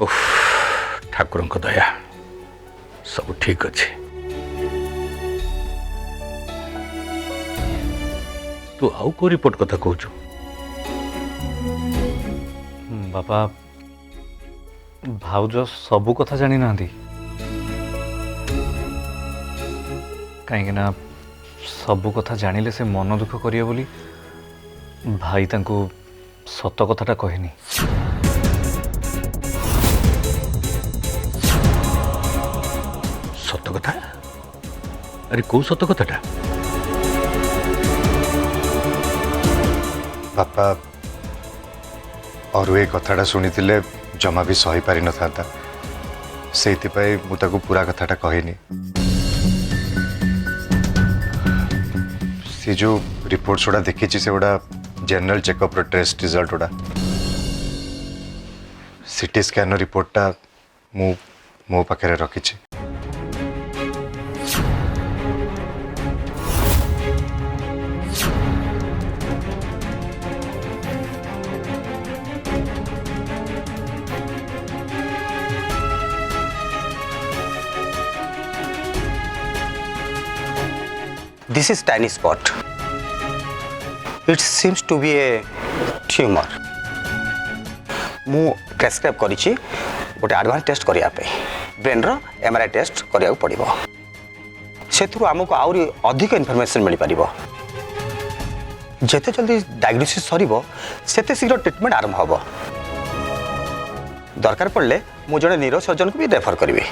उफ, ठाकुर को दया सब ठीक अच्छे। तू आउ को रिपोर्ट कथा कहूँ? बापा भाउज सबू कथा जानी ना कहीं सबू कथा जानिले से मन दुख करिए बोली भाई तांको सत कथाटा कहनी। सत कथा? अरे कौ सत कथाटा? बापा और ये कथाटा शुणी जमा भी सही पारि न था से पूरा कथाटा कहनी। सी जो रिपोर्ट गुड़ा देखी से गुड़ा जनरल चेकअप टेस्ट रिजल्ट गुड़ा सीटी स्कैन रिपोर्टटा मो पाखे रखी। This is tiny spot. It seems to be a tumor. मु प्रेस्क्राइब करिछि गोटे एडवांस टेस्ट करिया पे ब्रेन रो एमआरआई टेस्ट करिया पड़िबो। सेथुरु हमको आउरी अधिक इन्फॉर्मेशन मिल पारिबो। जेते जल्दी डायग्नोसिस सरिबो सेते शीघ्र ट्रीटमेंट आरंभ हबो। दरकार पड़ले मु जने न्यूरो सर्जन को भी रेफर करिवि।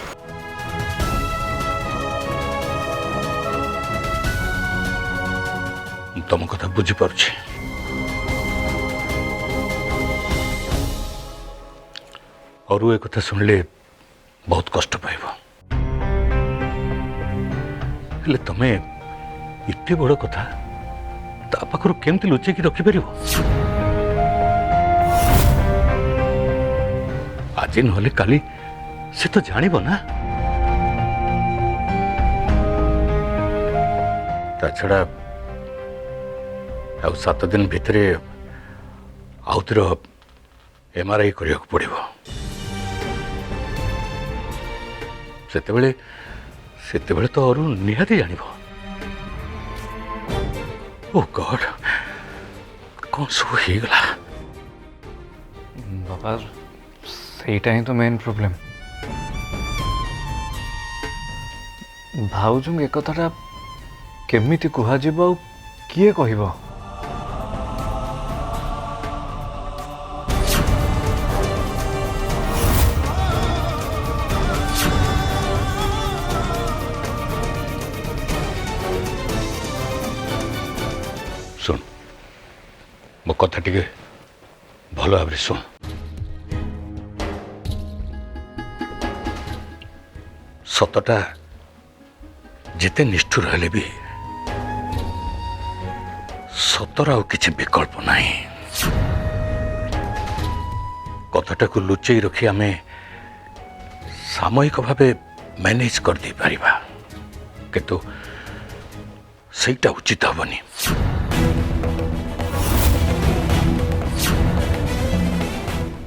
तुम कथा बुझी पारुछि। और ये कथा सुनले बहुत कष्ट पाइब। हेले तमे इतने बड़ कथा ता पाखरु केमती लुचेकी रखि परिबो? आज नहले काली से तो जानिबो ना। ता छड़ा आउ 7 दिन भितर आउतिर एमआरआई करिया पड़िबो। सेतेबेले तो और निहाती जानिबो। ओ गॉड कौन सब हो गला? बाबा सेटा ही तो मेन प्रॉब्लम। भाउज ए कथाटा केमिति कुहा जिवो किए कहिबो? सुन मो कथा टिके भल भाव सुन। सतटा जिते निष्ठुर हेले भी सतर आउ किछि विकल्प नहीं। कथाटा को लुचई रखी आमे सामयिक भावे मैनेज कर दे पारिबा, किंतु सेटा उचित हबनी।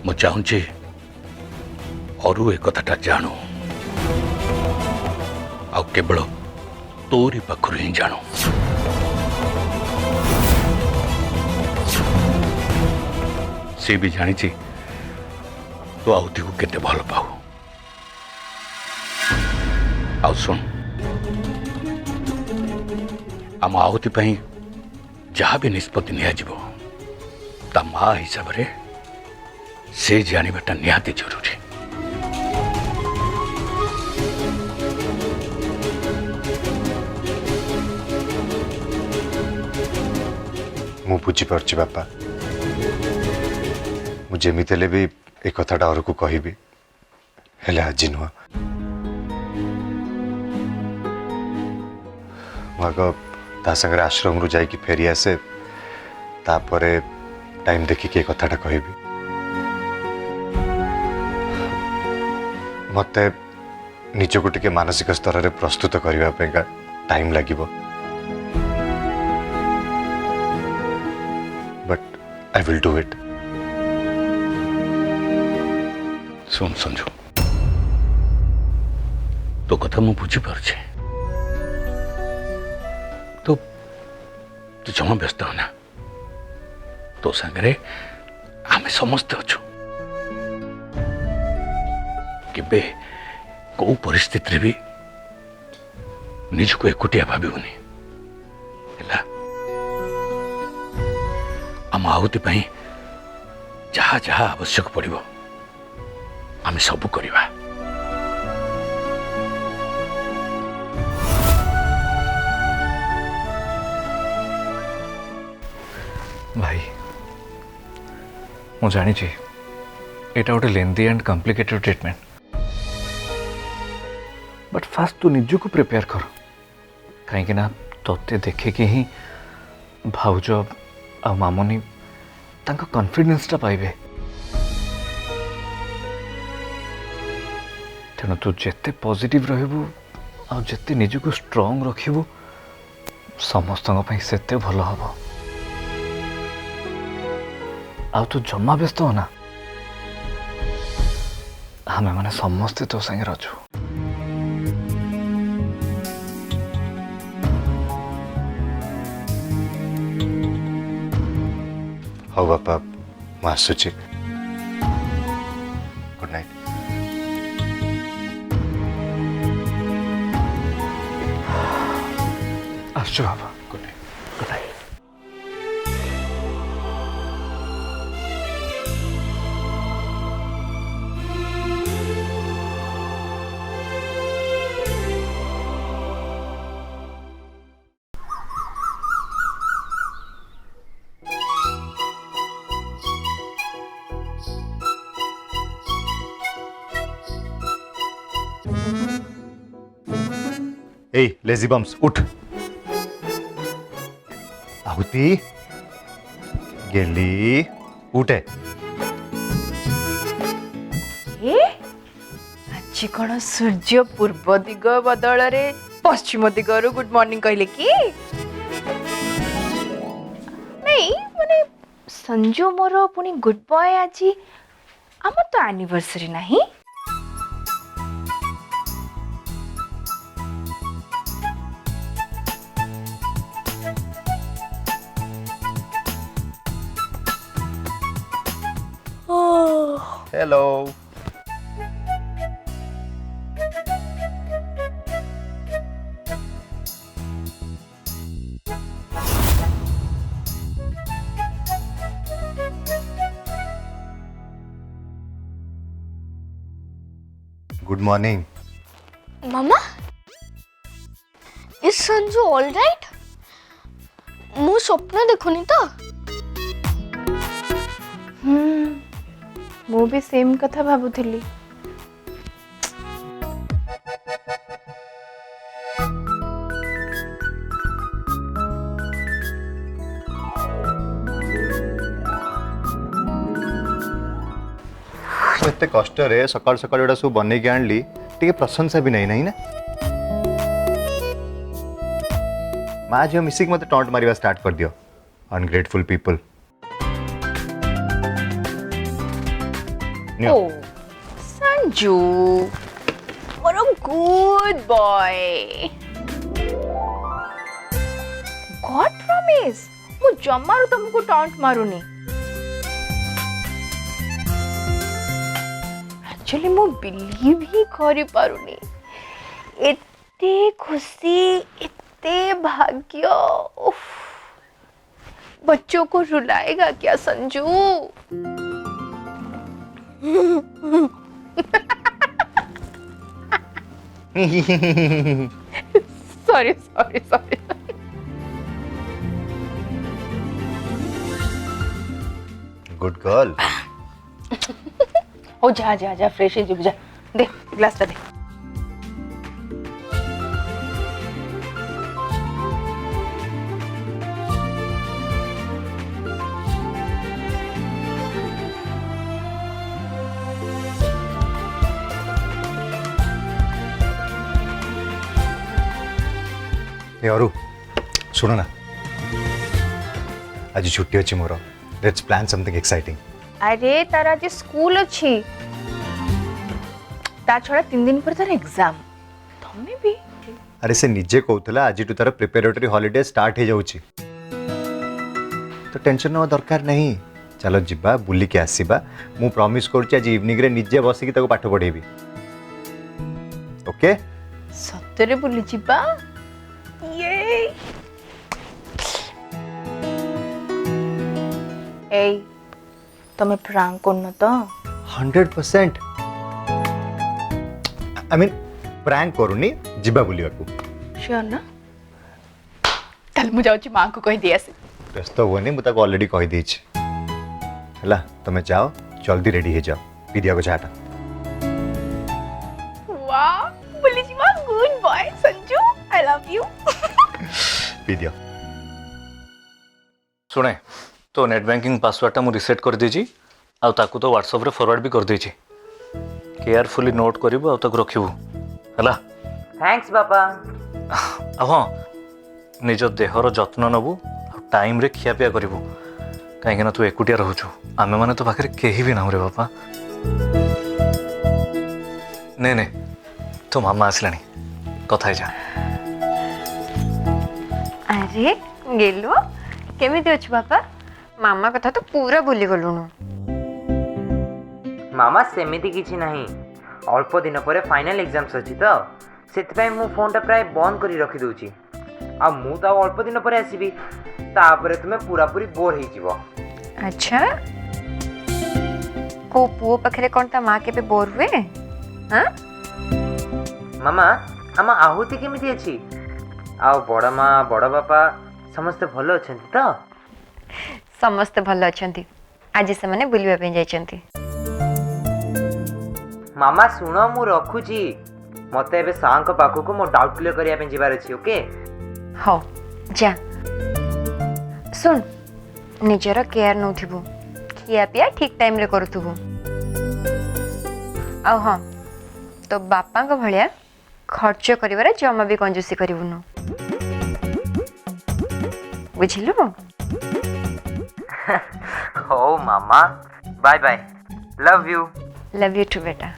मु चाहूँचे और एक कथाटा जानू आ केवल तोरी पाखर ही जानू। सी भी जानी तो आहुति को केते भल पाऊ। आ सुन आम आहुति पई जहाँ भी निष्पत्ति निया जिवो ता माँ हिसाब रे से जानिबाटा निहाती जरूरी। मु बुझीपारछि बापा, मुझे भी एक कथाटा और को कहबी हेले आज नुह। आग ता संगे आश्रम रु जाइकी फेरी आसे तापरे टाइम देखिकी कथाटा कहबी। मत निजको टिके मानसिक स्तर रे प्रस्तुत करने टाइम लगे, but I will do it. सुन संजू तो कथा मु बुझी पारुछे तो तू जमा व्यस्त होना तो संगरे आमे समस्त अच्छु केबे को परिस्थिति रे भी निजको एकुटिया भाविबुनी ହେଲା आम आहुति पई जहा जहा आवश्यक पड़िबो आमे सब करिबा भाई मु जानी एटा गोटे लेंदी and complicated treatment but fast तू निज को प्रिपेयर कर कहीं ना तोते देखे कि ही भाउज आ मामनी तांको कॉन्फिडेंसटा पाइबे तेणु तू जिते पॉजिटिव रहबू आ जिते निज को स्ट्रांग रखिबू समस्त सेते भल हम आ तू जमा व्यस्त हो ना हमें माने समस्ते तो संगे अच्छु हाँ बापा मैं आसुची गुड नाइट आसु बाबा गुड नाइट गुड नाइट ए लेजी बम्स उठ आहुति गेली उठे आज कौन सूर्य पूर्व दिग बदल रे पश्चिम दिगरु गुड मॉर्निंग कहले कि नहीं माने संजू मोर पुनी गुड बॉय आज आम तो एनिवर्सरी नहीं hello good morning mama is Sanju all right मु स्वप्न देखुनी तो मु भी सेम कथा भाबुथिली एते कष्ट रे सकाळ सकाळ एडा सब बनै के आणली टिके प्रशंसा भी नहीं ना माँ जो मिसिक मते टॉन्ट मारिवा स्टार्ट कर दियो अनग्रेटफुल पीपल ओ संजू मोर गुड बॉय गॉड प्रॉमिस मु जमारू तुमको टॉन्ट मारुनी एक्चुअली मु बिलीव ही करि पारुनी एते खुशी एते भाग्य उफ बच्चों को रुलाएगा क्या Sanju sorry sorry sorry good girl ओ जा जा जा फ्रेश है जा दे ग्लास दे ए अरु सुनो ना आज छुट्टी अच्छी more let's plan something exciting अरे तारा आज स्कूल अच्छी ता छड़ा 3 दिन पर तार एग्जाम तमे भी अरे से निजे कहूला आज तार प्रिपेरेटरी हॉलीडे स्टार्ट हो जाऊँ तो टेंशन ना दरकार नहीं। चलो जिबा बुलिकी आसवा मु प्रॉमिस करुच्ची आज इवनिंग रे निजे बसिकी ताको पाठ पढ़ेबी। ओके सतरे बुली जिबा ये ए तमे प्रांक करन तो 100% आई मीन प्रैंक करूनी जिबा बुलिया को श्योर ना तल मु जाउची मां को कह दिया से व्यस्त हुए मुझे ऑलरेडी कही देछि हला तुम जाओ जल्दी रेडी हो जाओ पी दिया को चाटा। वाह बुली जिबा good boy Sanju I love U P दिया। शुणे तो नेट बैंकिंग पासवर्डटा मु रिसेट कर देछि आ ताकू तो व्हाट्सएप रे फॉरवर्ड भी कर देछि केयरफुली नोट करिवो आ ताकू रखिवो हला। थैंक्स बाबा। आ हां निज देहर जत्न नबु टाइम रे खिया पिया करिवो कहीं ना तू एकुटिया रहूछु आमे माने तो पाखरे केही भी नाउ रे बापा। ने ने तो मामा आसलानी कथा जा। अरे गेलो केमिति अछि बापा मामा कथा तो पूरा भूली गलुनु। मामा सेमिति किछि नहीं अल्प दिन पर फाइनल एग्जाम्स अछि तो सेतपय मु फोनटा प्राय बंद करी रखी दउची आ मु तो अल्प दिन पर आसीबी तापरे तुमे पूरा पूरी बोर ही जीवो। अच्छा को पुओ पखरे कोन ता मां के पे बोर हुए हां मामा हम आहुति केमिति अछि आ बड़ मां बड़ बापा समस्त भलो अछंती तो समस्त भलो अछंती आज से माने बुलिबा पे जाइछंती। मामा सुनो मु रखुची मते एबे सांक पाखु को मो डाउट क्लियर करिया पे जिबार अछि। ओके हो जा सुन निजर केयर नौथिबु खिया पिया ठीक टाइम रे करूथबु आ हां तो बापा को भलिया खर्च करिवारे जमा भी कंजूसी करिवुनु बुझिलु। हो मामा bye bye love you too बेटा।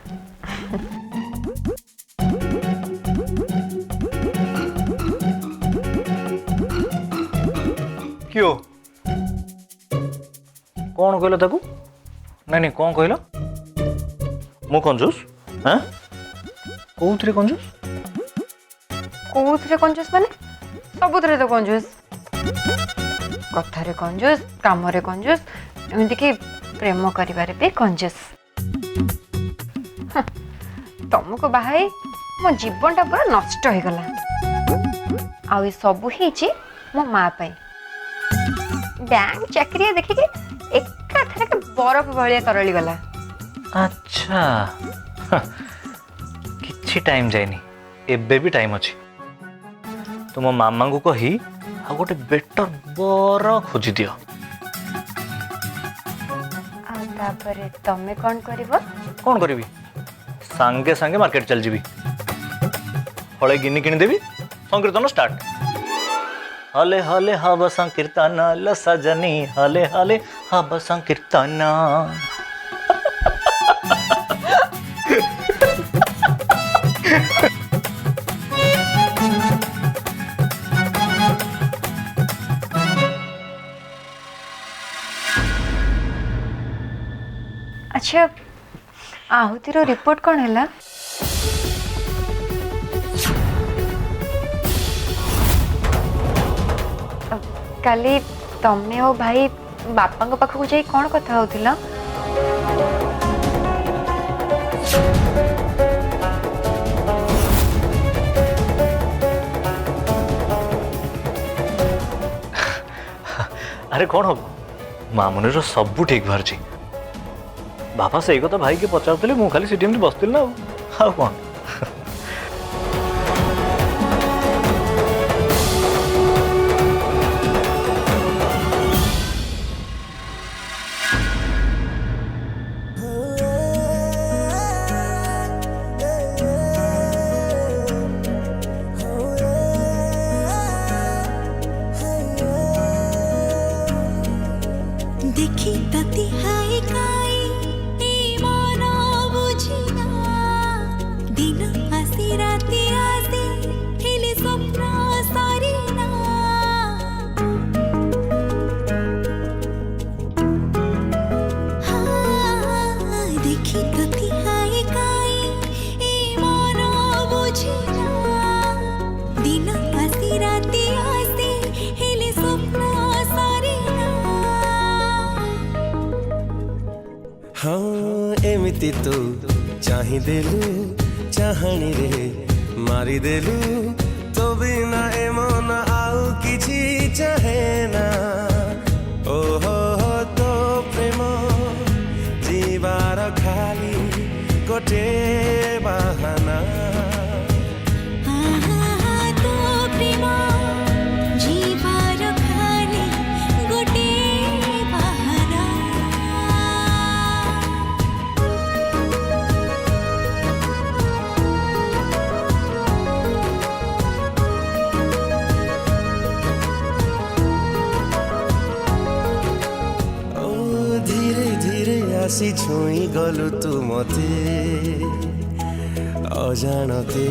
क्यों कौन कहल ताकू नहीं नहीं कौन कहल मु कंजूस हाँ कौन कंजूस कोउथरे कंजूस माने सबुथरे तो कंजूस कथारे कंजूस काम रे कंजूस एमती कि प्रेम करिवारे भी कंजूस। तुमको बाहाई मो जीवनटा पूरा नष्ट हो गला आ ये सब ही मो माँ पाई बैंक चाकरी देखी एका थरे के बरफ भलिया तरली गला। अच्छा किछि टाइम जाइनी एबे भी टाइम अछि तुम मामा को कही आ गोटे बेटर बर खोजी दियो आ तापरे तमे कोन करबो कौन करी सांगे सांगे मार्केट चल जीवी हले गिनी किनी देवी संकीर्तन स्टार्ट हले हले हब संकीर्तन ल सजनी हले हले हब संकीर्तन। अच्छा आहुतिर रिपोर्ट कौन है? काली तमे ओ भाई बापा पाखक जाई कौन कथा होतिला? अरे कौन हम मामुनी सब ठीक बाहर बापा से कथा भाई के पचारुले मु खाली सीटी बसती ना आ कौन देखी तती हाय काई ए माना बुझिना ଏମିତି ତୁ ଚାହିଁଦେଲୁ ଚାହାଣୀରେ ମାରିଦେଲୁ ତୋ ବିନା ଏ ମନ ଆଉ କିଛି ଚାହେଁ ନା ଓହୋ ତୋ ପ୍ରେମ ଯିବାର ଖାଲି ଗୋଟେ ବାହାନା आसी छुई गलु तू मते अजाणते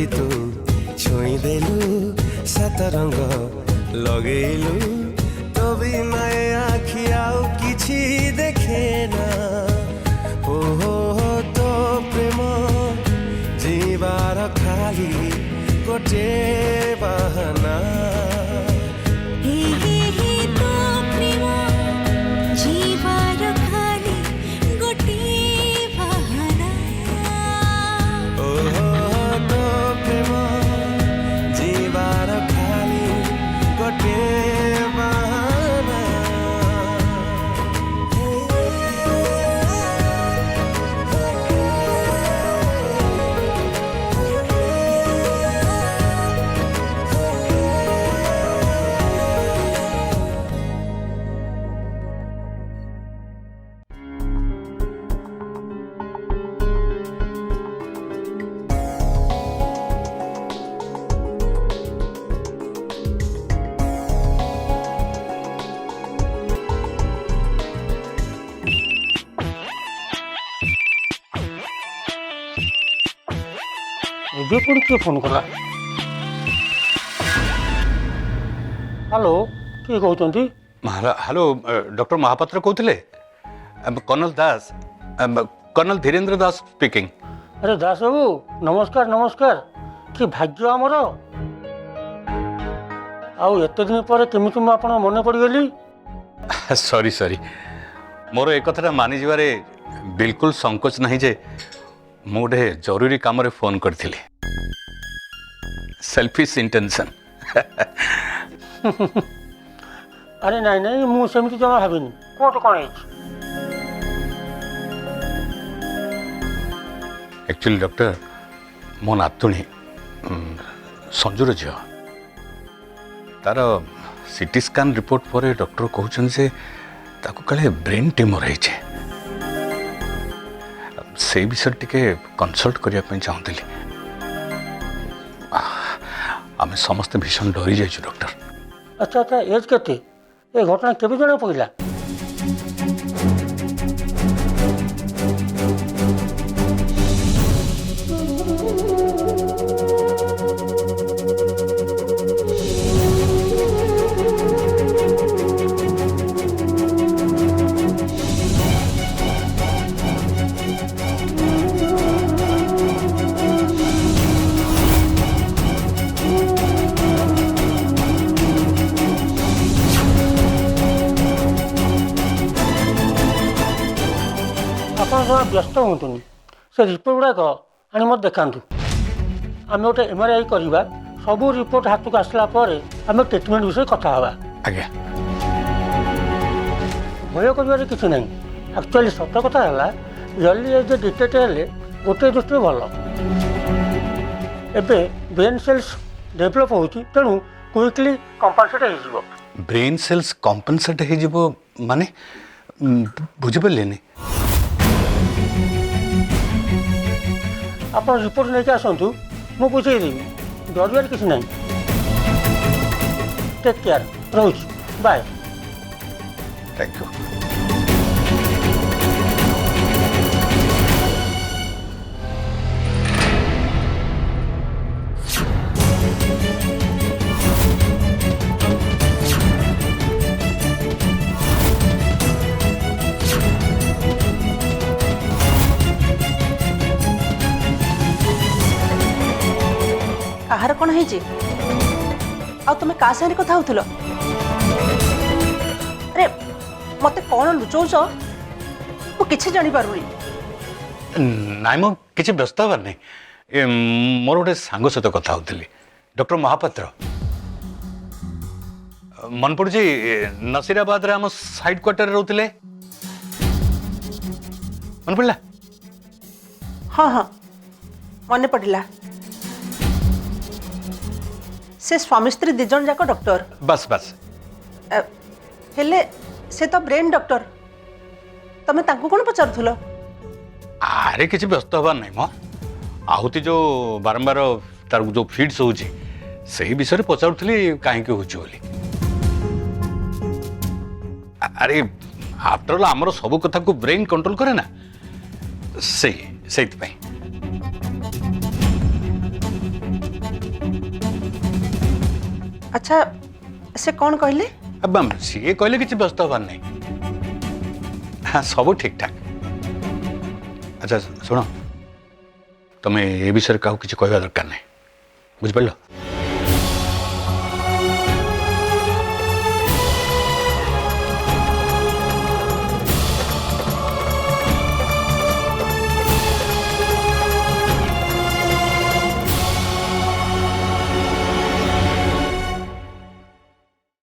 तू छुई देलु सात रंग लगेलु तो बिना आखि आउ किछि देखे ना ओहो तो प्रेम जीवार खाली गोटे बहाना ଏବେ ପୁଣି କିଏ ଫୋନ୍ କଲା? ହ୍ୟାଲୋ, କିଏ କହୁଛନ୍ତି? ହ୍ୟାଲୋ, ଡକ୍ଟର ମହାପାତ୍ର କହୁଥିଲେ? Colonel Das, colonel Dhirendra Das speaking. ଆରେ ଦାସ ବାବୁ, ନମସ୍କାର ନମସ୍କାର। କି ଭାଗ୍ୟ ଆମର। ଆଉ ଏତେ ଦିନ ପରେ କେମିତି ମୁଁ ଆପଣ ମନେ ପଡ଼ିଗଲି? ସରି ସରି, ମୋର ଏ କଥାଟା ମାନିଯିବାରେ ବିଲକୁଲ ସଂକୋଚ ନାହିଁ ଯେ ମୁଁ ଗୋଟେ ଜରୁରୀ କାମରେ ଫୋନ୍ କରିଥିଲି। Selfish intention. ଆରେ ନାଇଁ ନାଇଁ, ମୁଁ ସେମିତି ଜମା ଭାବିନି। କୁହନ୍ତୁ କ'ଣ ହେଇଛି? ଆକ୍ଚୁଆଲି ଡକ୍ଟର, ମୋ ନାତୁଣୀ ସଞ୍ଜୁର ଝିଅ, ତାର ସିଟି ସ୍କାନ୍ ରିପୋର୍ଟ ପରେ ଡକ୍ଟର କହୁଛନ୍ତି ଯେ ତାକୁ କାଳେ ବ୍ରେନ୍ ଟ୍ୟୁମର ହେଇଛି। ସେଇ ବିଷୟରେ ଟିକେ କନସଲ୍ଟ କରିବା ପାଇଁ ଚାହୁଁଥିଲି। ଆମେ ସମସ୍ତେ ଭୀଷଣ ଡରି ଯାଇଛୁ ଡକ୍ଟର। ଆଚ୍ଛା ଆଚ୍ଛା, ଏଜ୍ କେତେ? ଏ ଘଟଣା କେବେ ଜଣା ପଡ଼ିଲା? ଆପଣ ଜମା ବ୍ୟସ୍ତ ହୁଅନ୍ତୁନି। ସେ ରିପୋର୍ଟ ଗୁଡ଼ାକ ଆଣି ମୋତେ ଦେଖାନ୍ତୁ। ଆମେ ଗୋଟେ MRI କରିବା। ସବୁ ରିପୋର୍ଟ ହାତକୁ ଆସିଲା ପରେ ଆମେ ଟ୍ରିଟମେଣ୍ଟ ବିଷୟରେ କଥା ହେବା। ଆଜ୍ଞା। ଭୟ କରିବାରେ କିଛି ନାହିଁ। ଆକ୍ଚୁଆଲି ସତ କଥା ହେଲା, ଜଲ୍ଦି ଏଜ୍ ଡିଟେକ୍ଟ ହେଲେ ଗୋଟେ ଦୃଷ୍ଟିରୁ ଭଲ। ଏବେ ବ୍ରେନ୍ ସେଲ୍ସ ଡେଭଲପ୍ ହେଉଛି, ତେଣୁ କୁଇକଲି କମ୍ପନସେଟ୍ ହେଇଯିବ। ବ୍ରେନ୍ ସେଲ୍ସ କମ୍ପନସେଟ୍ ହେଇଯିବ ମାନେ? ବୁଝିପାରିଲେନି। ଆପଣ ରିପୋର୍ଟ ନେଇକି ଆସନ୍ତୁ, ମୁଁ ବୁଝେଇଦେବି। ଡରିବାର କିଛି ନାହିଁ। ଟେକ୍ କେୟାର, ରହୁଛି, बाय। Thank you. କାହାର କ'ଣ ହେଇଛି ଆଉ ତମେ କାହା ସାଙ୍ଗରେ କଥା ହଉଥିଲ? ଆରେ ମତେ କ'ଣ ଲୁଚଉଛ ମୁଁ କିଛି ଜାଣିପାରୁନି। ନାଇଁ ମୁଁ କିଛି ବ୍ୟସ୍ତ ହେବାର ନାହିଁ। ମୋର ଗୋଟେ ସାଙ୍ଗ ସହିତ କଥା ହେଉଥିଲି, ଡକ୍ଟର ମହାପାତ୍ର। ମନେ ପଡ଼ୁଛି ନସିରାବାଦରେ ଆମ ସାଇଡ୍ କ୍ୱାର୍ଟରରେ ରହୁଥିଲେ, ମନେ ପଡ଼ିଲା? ହଁ ହଁ ମନେ ପଡ଼ିଲା। ସେ ସ୍ୱାମୀ ସ୍ତ୍ରୀ ଦି ଜଣ ଯାକ ଡକ୍ଟର। ବାସ୍ ବାସ୍। ହେଲେ ସେ ତ ବ୍ରେନ୍ ଡକ୍ଟର, ତମେ ତାଙ୍କୁ କ'ଣ ପଚାରୁଥିଲ? ଆରେ କିଛି ବ୍ୟସ୍ତ ହେବାର ନାହିଁ ମ। ଆହୁତି ଯେଉଁ ବାରମ୍ବାର ତାର ଯେଉଁ ଫିଡ୍ସ ହେଉଛି ସେଇ ବିଷୟରେ ପଚାରୁଥିଲି କାହିଁକି ହେଉଛି ବୋଲି। ଆରେ ଆଫ୍ଟର ଅଲ୍ ଆମର ସବୁ କଥାକୁ ବ୍ରେନ୍ କଣ୍ଟ୍ରୋଲ କରେ ନା, ସେଇଥିପାଇଁ। ଆଚ୍ଛା ସେ କ'ଣ କହିଲେ? ସିଏ କହିଲେ କିଛି ବ୍ୟସ୍ତ ହେବାର ନାହିଁ, ସବୁ ଠିକ୍ ଠାକ୍। ଆଚ୍ଛା ଶୁଣ, ତମେ ଏ ବିଷୟରେ କାହାକୁ କିଛି କହିବା ଦରକାର ନାହିଁ, ବୁଝିପାରିଲ?